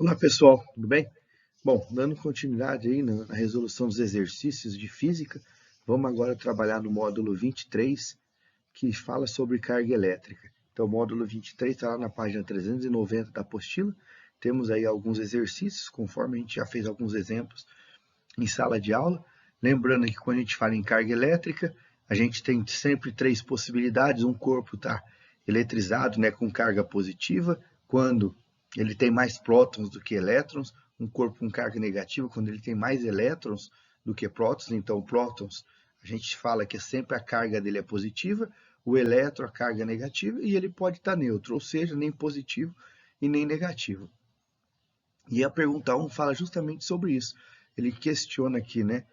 Olá pessoal, tudo bem? Bom, dando continuidade aí na resolução dos exercícios de física, vamos agora trabalhar no módulo 23, que fala sobre carga elétrica. Então, o módulo 23 está lá na página 390 da apostila. Temos aí alguns exercícios, conforme a gente já fez alguns exemplos em sala de aula. Lembrando que quando a gente fala em carga elétrica, a gente tem sempre três possibilidades. Um corpo está eletrizado, né, com carga positiva, quando ele tem mais prótons do que elétrons. Um corpo com carga negativa, quando ele tem mais elétrons do que prótons. Então, prótons, a gente fala que sempre a carga dele é positiva, o elétron, a carga negativa, e ele pode estar neutro, ou seja, nem positivo e nem negativo. E a pergunta 1 fala justamente sobre isso. Ele questiona aqui, né?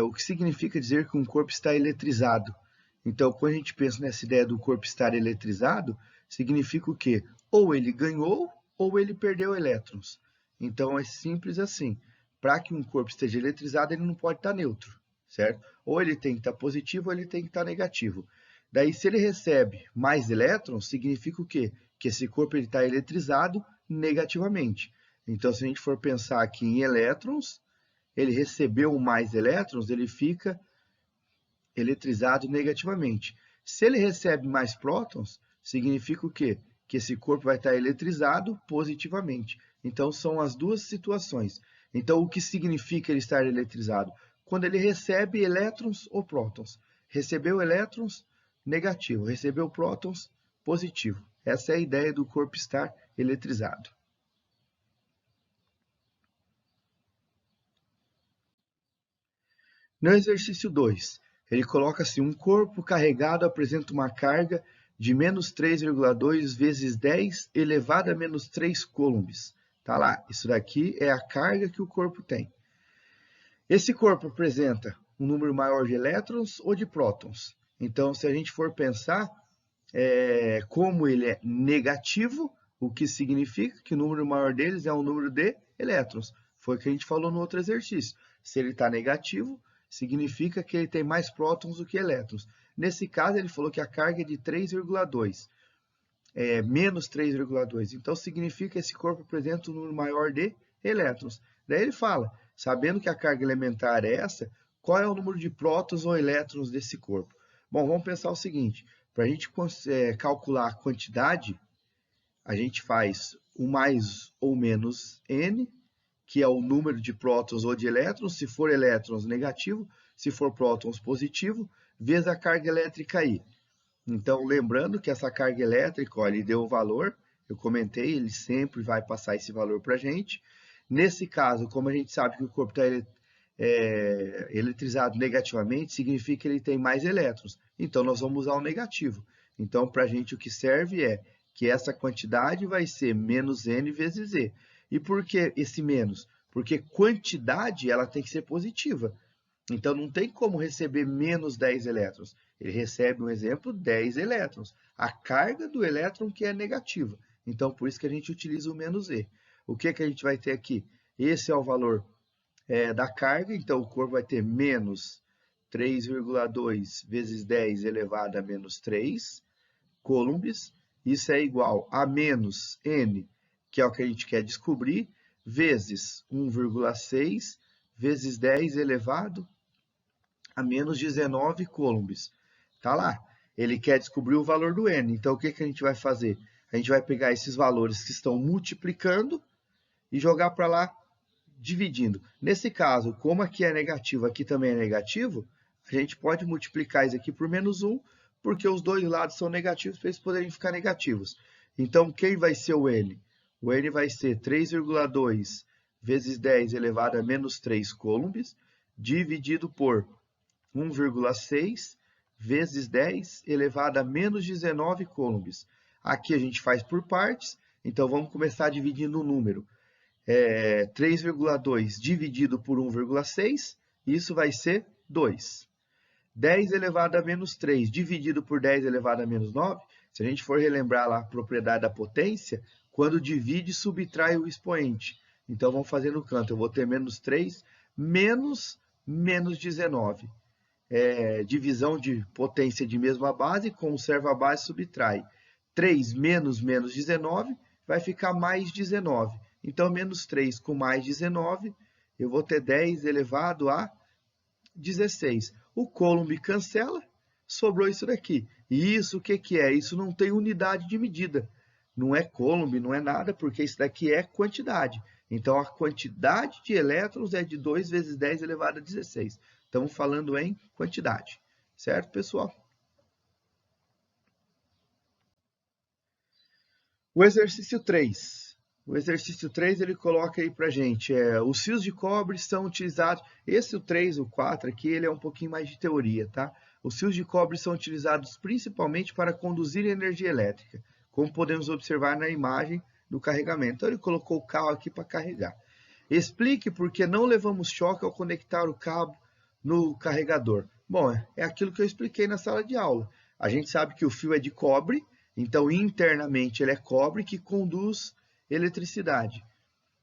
O que significa dizer que um corpo está eletrizado? Então, quando a gente pensa nessa ideia do corpo estar eletrizado, significa o quê? Ou ele ganhou ou ele perdeu elétrons. Então, é simples assim. Para que um corpo esteja eletrizado, ele não pode estar neutro, certo? Ou ele tem que estar positivo ou ele tem que estar negativo. Daí, se ele recebe mais elétrons, significa o quê? Que esse corpo está eletrizado negativamente. Então, se a gente for pensar aqui em elétrons, ele recebeu mais elétrons, ele fica eletrizado negativamente. Se ele recebe mais prótons, significa o quê? Que esse corpo vai estar eletrizado positivamente. Então, são as duas situações. Então, o que significa ele estar eletrizado? Quando ele recebe elétrons ou prótons. Recebeu elétrons, negativo. Recebeu prótons, positivo. Essa é a ideia do corpo estar eletrizado. No exercício 2, ele coloca assim, um corpo carregado apresenta uma carga de menos 3,2 vezes 10 elevado a menos 3 coulombs. Tá lá, isso daqui é a carga que o corpo tem. Esse corpo apresenta um número maior de elétrons ou de prótons. Então, se a gente for pensar, como ele é negativo, o que significa que o número maior deles é o número de elétrons. Foi o que a gente falou no outro exercício. Se ele está negativo, significa que ele tem mais prótons do que elétrons. Nesse caso, ele falou que a carga é de 3,2, menos 3,2. Então, significa que esse corpo apresenta um número maior de elétrons. Daí ele fala, sabendo que a carga elementar é essa, qual é o número de prótons ou elétrons desse corpo? Bom, vamos pensar o seguinte, para a gente calcular a quantidade, a gente faz o mais ou menos n, que é o número de prótons ou de elétrons, se for elétrons, negativo, se for prótons, positivo, vezes a carga elétrica aí. Então, lembrando que essa carga elétrica, ó, ele deu o valor, eu comentei, ele sempre vai passar esse valor para a gente. Nesse caso, como a gente sabe que o corpo está eletrizado negativamente, significa que ele tem mais elétrons. Então, nós vamos usar o negativo. Então, para a gente, o que serve é que essa quantidade vai ser menos n vezes z. E por que esse menos? Porque quantidade ela tem que ser positiva. Então, não tem como receber menos 10 elétrons. Ele recebe, um exemplo, 10 elétrons. A carga do elétron que é negativa. Então, por isso que a gente utiliza o menos e. O que, que a gente vai ter aqui? Esse é o valor da carga, então o corpo vai ter menos 3,2 vezes 10 elevado a menos 3 coulombs. Isso é igual a menos n, que é o que a gente quer descobrir, vezes 1,6 vezes 10 elevado a menos 19 coulombs. Tá lá. Ele quer descobrir o valor do n. Então, o que, que a gente vai fazer? A gente vai pegar esses valores que estão multiplicando e jogar para lá dividindo. Nesse caso, como aqui é negativo, aqui também é negativo, a gente pode multiplicar isso aqui por menos 1, porque os dois lados são negativos para eles poderem ficar negativos. Então, quem vai ser o n? O n vai ser 3,2 vezes 10 elevado a menos 3 coulombs, dividido por 1,6 vezes 10 elevado a menos 19 coulombs. Aqui a gente faz por partes, então vamos começar dividindo o número. 3,2 dividido por 1,6, isso vai ser 2. 10 elevado a menos 3 dividido por 10 elevado a menos 9, se a gente for relembrar lá a propriedade da potência, quando divide, subtrai o expoente. Então, vamos fazer no canto. Eu vou ter menos 3 menos 19. Divisão de potência de mesma base, conserva a base, subtrai. 3 menos menos 19 vai ficar mais 19. Então, menos 3 com mais 19, eu vou ter 10 elevado a 16. O Coulomb cancela, sobrou isso daqui. E isso o que, que é? Isso não tem unidade de medida. Não é Coulomb, não é nada, porque isso daqui é quantidade. Então, a quantidade de elétrons é de 2 vezes 10 elevado a 16. Estamos falando em quantidade. Certo, pessoal? O exercício 3. O exercício 3 ele coloca aí para a gente, os fios de cobre são utilizados, esse o 3, o 4 aqui, ele é um pouquinho mais de teoria, tá? Os fios de cobre são utilizados principalmente para conduzir energia elétrica, como podemos observar na imagem do carregamento. Então ele colocou o carro aqui para carregar. Explique por que não levamos choque ao conectar o cabo no carregador. Bom, é aquilo que eu expliquei na sala de aula. A gente sabe que o fio é de cobre, então internamente ele é cobre que conduz eletricidade.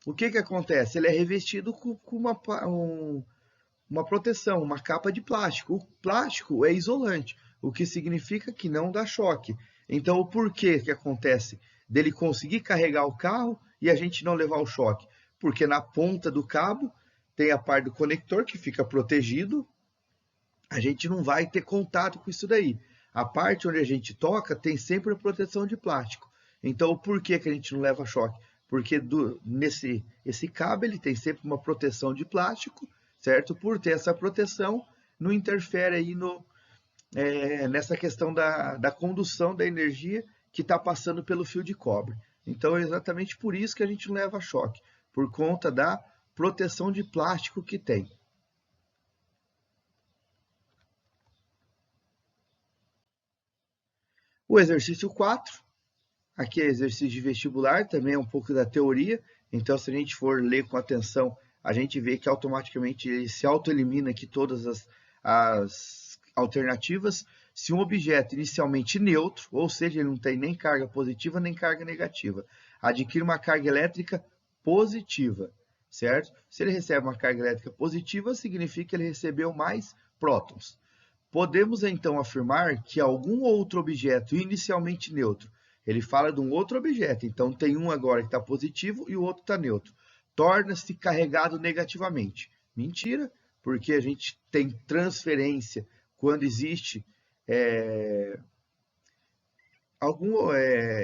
O que acontece? Ele é revestido com uma proteção, uma capa de plástico. O plástico é isolante, o que significa que não dá choque. Então, o porquê que acontece dele conseguir carregar o carro e a gente não levar o choque? Porque na ponta do cabo tem a parte do conector que fica protegido, a gente não vai ter contato com isso daí. A parte onde a gente toca tem sempre a proteção de plástico. Então, por que a gente não leva choque? Porque esse cabo ele tem sempre uma proteção de plástico, certo? Por ter essa proteção, não interfere aí nessa questão da condução da energia que está passando pelo fio de cobre. Então, é exatamente por isso que a gente não leva choque, por conta da proteção de plástico que tem. O exercício 4, aqui é exercício de vestibular, também é um pouco da teoria, então se a gente for ler com atenção, a gente vê que automaticamente ele se autoelimina aqui todas as alternativas. Se um objeto inicialmente neutro, ou seja, ele não tem nem carga positiva nem carga negativa, adquire uma carga elétrica positiva, certo? Se ele recebe uma carga elétrica positiva, significa que ele recebeu mais prótons. Podemos então afirmar que algum outro objeto inicialmente neutro, ele fala de um outro objeto, então tem um agora que está positivo e o outro está neutro, torna-se carregado negativamente. Mentira, porque a gente tem transferência quando existe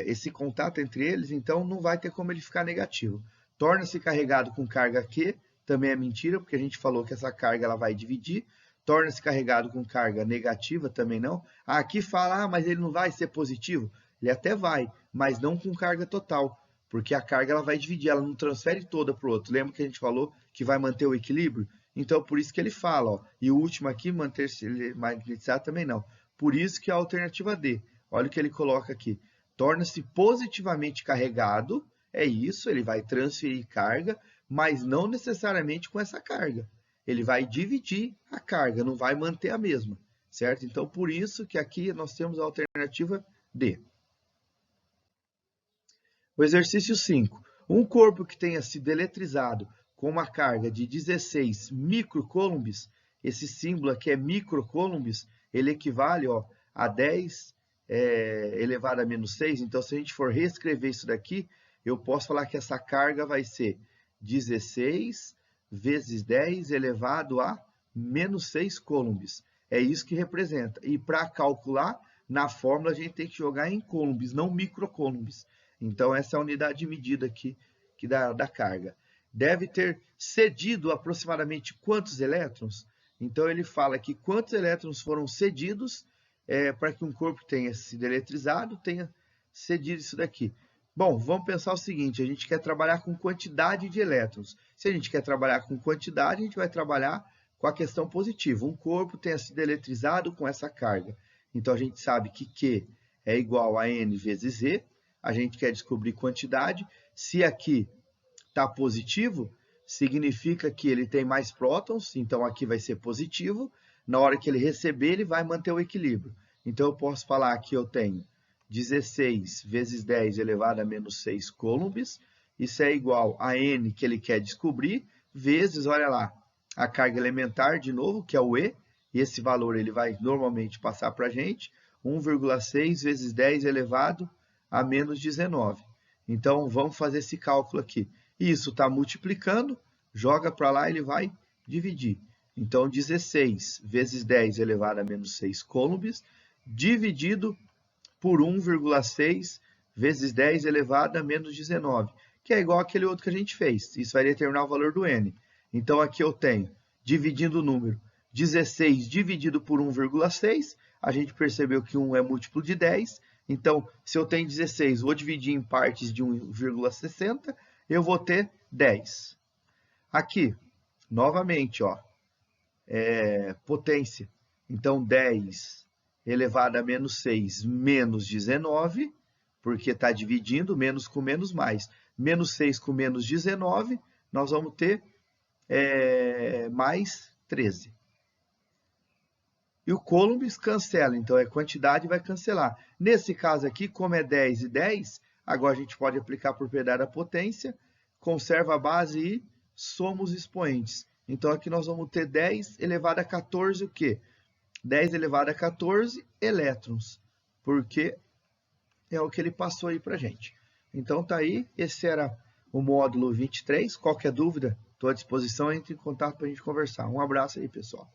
esse contato entre eles, então não vai ter como ele ficar negativo. Torna-se carregado com carga Q, também é mentira, porque a gente falou que essa carga ela vai dividir. Torna-se carregado com carga negativa, também não. Aqui fala, mas ele não vai ser positivo. Ele até vai, mas não com carga total, porque a carga ela vai dividir, ela não transfere toda para o outro. Lembra que a gente falou que vai manter o equilíbrio? Então, por isso que ele fala, ó, e o último aqui, manter-se magnetizado, também não. Por isso que é a alternativa D. Olha o que ele coloca aqui. Torna-se positivamente carregado, é isso, ele vai transferir carga, mas não necessariamente com essa carga. Ele vai dividir a carga, não vai manter a mesma, certo? Então, por isso que aqui nós temos a alternativa D. O exercício 5. Um corpo que tenha sido eletrizado com uma carga de 16 microcoulombs, esse símbolo aqui é microcoulombs, ele equivale a 10 elevado a menos 6. Então, se a gente for reescrever isso daqui, eu posso falar que essa carga vai ser 16 vezes 10 elevado a menos 6 coulombs. É isso que representa. E para calcular, na fórmula, a gente tem que jogar em coulombs, não microcoulombs. Então, essa é a unidade de medida aqui que da carga. Deve ter cedido aproximadamente quantos elétrons? Então, ele fala que quantos elétrons foram cedidos para que um corpo tenha sido eletrizado, tenha cedido isso daqui. Bom, vamos pensar o seguinte, a gente quer trabalhar com quantidade de elétrons. Se a gente quer trabalhar com quantidade, a gente vai trabalhar com a questão positiva. Um corpo tenha sido eletrizado com essa carga. Então, a gente sabe que Q é igual a N vezes E. A gente quer descobrir quantidade. Se aqui está positivo, significa que ele tem mais prótons, então aqui vai ser positivo. Na hora que ele receber, ele vai manter o equilíbrio. Então, eu posso falar que eu tenho 16 vezes 10 elevado a menos 6 coulombs. Isso é igual a N que ele quer descobrir, vezes, olha lá, a carga elementar, de novo, que é o E. E esse valor ele vai normalmente passar para a gente, 1,6 vezes 10 elevado a menos 19. Então, vamos fazer esse cálculo aqui. Isso está multiplicando, joga para lá, ele vai dividir. Então, 16 vezes 10 elevado a menos 6 coulombs, dividido por 1,6 vezes 10 elevado a menos 19, que é igual aquele outro que a gente fez. Isso vai determinar o valor do n. Então, aqui eu tenho, dividindo o número, 16 dividido por 1,6, a gente percebeu que 1 é múltiplo de 10, então, se eu tenho 16, vou dividir em partes de 1,60, eu vou ter 10. Aqui, novamente, ó, potência. Então, 10 elevado a menos 6 menos 19, porque está dividindo, menos com menos mais. Menos 6 com menos 19, nós vamos ter mais 13. E o coulombs cancela, então é quantidade, vai cancelar. Nesse caso aqui, como é 10 e 10, agora a gente pode aplicar a propriedade da potência, conserva a base e soma os expoentes. Então aqui nós vamos ter 10 elevado a 14 o quê? 10 elevado a 14 elétrons, porque é o que ele passou aí para a gente. Então tá aí, esse era o módulo 23. Qualquer dúvida, estou à disposição, entre em contato para a gente conversar. Um abraço aí, pessoal.